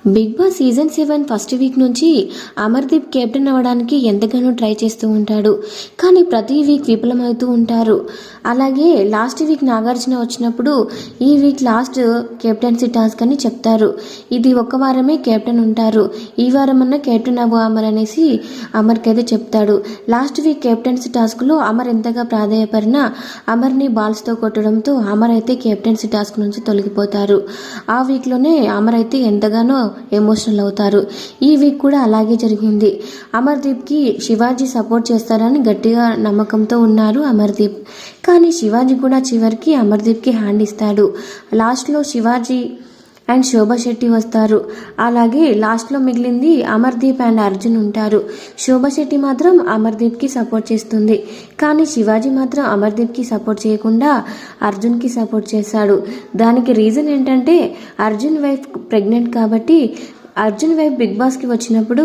Big Boss season 7 first week నుంచి Amardeep captain అవ్వడానికి ఎంతగానో ట్రై చేస్తూ ఉంటాడు. కానీ ప్రతి వీక్ విఫలమవుతూ ఉంటారు. అలాగే లాస్ట్ వీక్ నాగార్జున వచ్చినప్పుడు ఈ వీక్ లాస్ట్ కెప్టెన్సీ టాస్క్ అని చెప్తారు. ఇది ఒక వారమే కెప్టెన్ ఉంటారు, ఈ వారం అన్న కెప్టెన్ అవ్వు అమర్ అనేసి అమర్కి అయితే చెప్తాడు. లాస్ట్ వీక్ కెప్టెన్సీ టాస్క్లో అమర్ ఎంతగా ప్రాధాయపడినా అమర్ని బాల్స్తో కొట్టడంతో అమర్ అయితే కెప్టెన్సీ టాస్క్ నుంచి తొలగిపోతారు. ఆ వీక్లోనే అమర్ అయితే ఎంతగానో ఎమోషనల్ అవుతారు. ఈ వీక్ కూడా అలాగే జరిగింది. అమర్దీప్కి శివాజీ సపోర్ట్ చేస్తారని గట్టిగా నమ్మకంతో ఉన్నారు అమర్దీప్. కానీ శివాజీ కూడా చివరికి అమర్దీప్కి హ్యాండ్ ఇస్తాడు. లాస్ట్లో శివాజీ అండ్ శోభా శెట్టి వస్తారు. అలాగే లాస్ట్లో మిగిలింది అమర్దీప్ అండ్ అర్జున్ ఉంటారు. శోభా శెట్టి మాత్రం అమర్దీప్కి సపోర్ట్ చేస్తుంది. కానీ శివాజీ మాత్రం అమర్దీప్కి సపోర్ట్ చేయకుండా అర్జున్కి సపోర్ట్ చేశాడు. దానికి రీజన్ ఏంటంటే అర్జున్ వైఫ్ ప్రెగ్నెంట్ కాబట్టి అర్జున్ వైఫ్ బిగ్ బాస్కి వచ్చినప్పుడు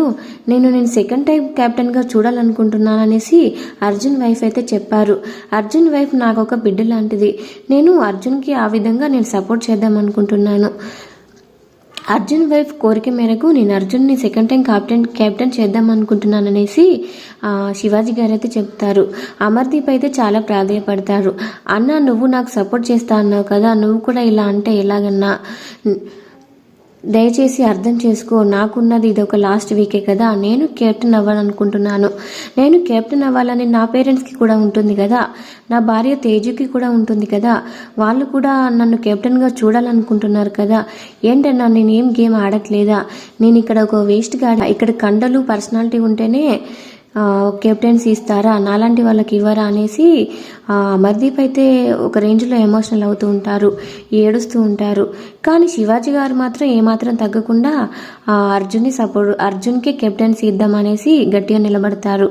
నేను సెకండ్ టైం కెప్టెన్గా చూడాలనుకుంటున్నాను అనేసి అర్జున్ వైఫ్ అయితే చెప్పారు. అర్జున్ వైఫ్ నాకు ఒక బిడ్డ లాంటిది, నేను అర్జున్కి ఆ విధంగా నేను సపోర్ట్ చేద్దాం అనుకుంటున్నాను. అర్జున్ వైఫ్ కోరిక మేరకు నేను అర్జున్ని సెకండ్ టైం కెప్టెన్ చేద్దాం అనుకుంటున్నాను అనేసి శివాజీ గారు అయితే చెప్తారు. అమర్దీప్ అయితే చాలా ప్రాధాయపడతారు. అన్న నువ్వు నాకు సపోర్ట్ చేస్తా అన్నావు కదా, నువ్వు కూడా ఇలా అంటే ఎలాగన్నా, దయచేసి అర్థం చేసుకో, నాకున్నది ఇది ఒక లాస్ట్ వీకే కదా, నేను కెప్టెన్ అవ్వాలనుకుంటున్నాను. నేను కెప్టెన్ అవ్వాలని నా పేరెంట్స్కి కూడా ఉంటుంది కదా, నా భార్య తేజుకి కూడా ఉంటుంది కదా, వాళ్ళు కూడా నన్ను కెప్టెన్గా చూడాలనుకుంటున్నారు కదా, ఏంటన్నా నేనేం గేమ్ ఆడట్లేదా, నేను ఇక్కడ ఒక వేస్ట్గా ఇక్కడ కండలు పర్సనాలిటీ ఉంటేనే కెప్టెన్సీ ఇస్తారా, నాలాంటి వాళ్ళకి ఇవ్వరా అనేసి అమర్దీప్ అయితే ఒక రేంజ్లో ఎమోషనల్ అవుతూ ఉంటారు, ఏడుస్తూ ఉంటారు. కానీ శివాజీ గారు మాత్రం ఏమాత్రం తగ్గకుండా అర్జున్కి కెప్టెన్సీ ఇద్దామనేసి గట్టిగా నిలబడతారు.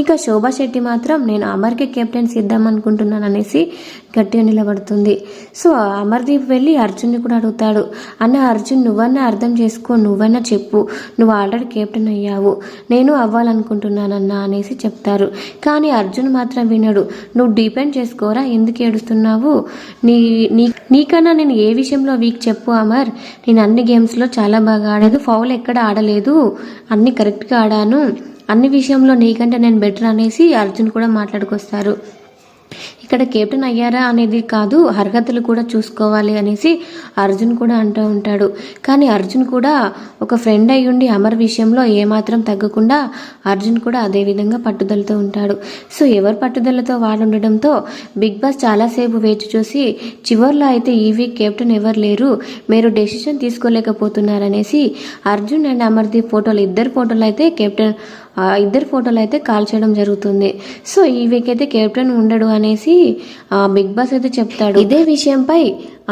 ఇక శోభా శెట్టి మాత్రం నేను అమర్కి కెప్టెన్సీ ఇద్దాం అనుకుంటున్నాను అనేసి గట్టిగా నిలబడుతుంది. సో అమర్దీప్ వెళ్ళి అర్జున్ని కూడా అడుగుతాడు, అన్న అర్జున్ నువ్వన్నా అర్థం చేసుకో, నువ్వన్నా చెప్పు, నువ్వు ఆల్రెడీ కెప్టెన్ అయ్యావు, నేను అవ్వాలనుకుంటున్నానన్నా అనేసి చెప్తారు. కానీ అర్జున్ మాత్రం వినడు. నువ్వు డిపెండ్ చేసుకోరా, ఎందుకు ఏడుస్తున్నావు, నీకన్నా నేను ఏ విషయంలో వీక్ చెప్పు అమర్, నేను అన్ని గేమ్స్లో చాలా బాగా ఆడలేదు, ఫౌల్ ఎక్కడ ఆడలేదు, అన్ని కరెక్ట్గా ఆడాను, అన్ని విషయంలో నీకంటే నేను బెటర్ అనేసి అర్జున్ కూడా మాట్లాడుకొస్తారు. ఇక్కడ కెప్టెన్ అయ్యారా అనేది కాదు, అర్హతలు కూడా చూసుకోవాలి అనేసి అర్జున్ కూడా అంటూ ఉంటాడు. కానీ అర్జున్ కూడా ఒక ఫ్రెండ్ అయి ఉండి అమర్ విషయంలో ఏమాత్రం తగ్గకుండా అర్జున్ కూడా అదే విధంగా పట్టుదలతో ఉంటాడు. సో ఎవరు పట్టుదలతో వాళ్ళు ఉండడంతో బిగ్ బాస్ చాలాసేపు వేచి చూసి చివర్లో అయితే ఈ వీక్ కెప్టెన్ ఎవరు లేరు, మీరు డెసిషన్ తీసుకోలేకపోతున్నారనేసి అర్జున్ అండ్ అమర్దీప్ ఇద్దరు ఫోటోలు అయితే కాల్ చేయడం జరుగుతుంది. సో ఈ వీక్ అయితే కెప్టెన్ ఉండడు అనేసి బిగ్ బాస్ అయితే చెప్తాడు. ఇదే విషయంపై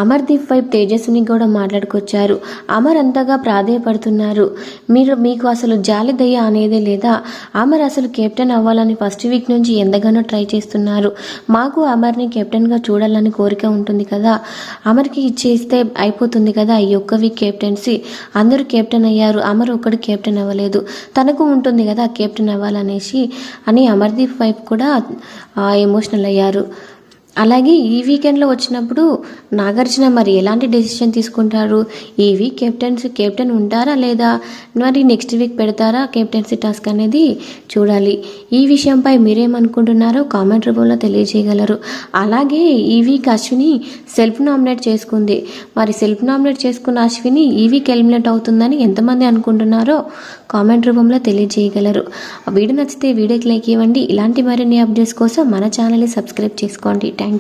అమర్దీప్ వైపు తేజస్విని కూడా మాట్లాడుకొచ్చారు. అమర్ అంతగా ప్రాధేయపడుతున్నారు, మీకు అసలు జాలి దయ అనేదే లేదా, అమర్ అసలు కెప్టెన్ అవ్వాలని ఫస్ట్ వీక్ నుంచి ఎంతగానో ట్రై చేస్తున్నారు, మాకు అమర్ని కెప్టెన్గా చూడాలని కోరిక ఉంటుంది కదా, అమర్కి ఇచ్చేస్తే అయిపోతుంది కదా ఈ ఒక్క వీక్ కెప్టెన్సీ, అందరూ కెప్టెన్ అయ్యారు, అమర్ ఒక్కడు కెప్టెన్ అవ్వలేదు, తనకు ఉంటుంది కదా కెప్టెన్ అవ్వాలనేసి అని అమర్దీప్ వైపు కూడా ఎమోషనల్ అయ్యారు. అలాగే ఈ వీకెండ్లో వచ్చినప్పుడు నాగార్జున మరి ఎలాంటి డెసిషన్ తీసుకుంటారు, ఈ వీక్ కెప్టెన్ ఉంటారా లేదా, మరి నెక్స్ట్ వీక్ పెడతారా కెప్టెన్సీ టాస్క్ అనేది చూడాలి. ఈ విషయంపై మీరేమనుకుంటున్నారో కామెంట్ రూపంలో తెలియజేయగలరు. అలాగే ఈ వీక్ అశ్విని సెల్ఫ్ నామినేట్ చేసుకుంది. మరి సెల్ఫ్ నామినేట్ చేసుకున్న అశ్విని ఈ వీక్ ఎలిమినేట్ అవుతుందని ఎంతమంది అనుకుంటున్నారో కామెంట్ రూపంలో తెలియజేయగలరు. వీడియో నచ్చితే వీడియోకి లైక్ ఇవ్వండి. ఇలాంటి మరిన్ని అప్డేట్స్ కోసం మన ఛానల్ని సబ్స్క్రైబ్ చేసుకోండి. థ్యాంక్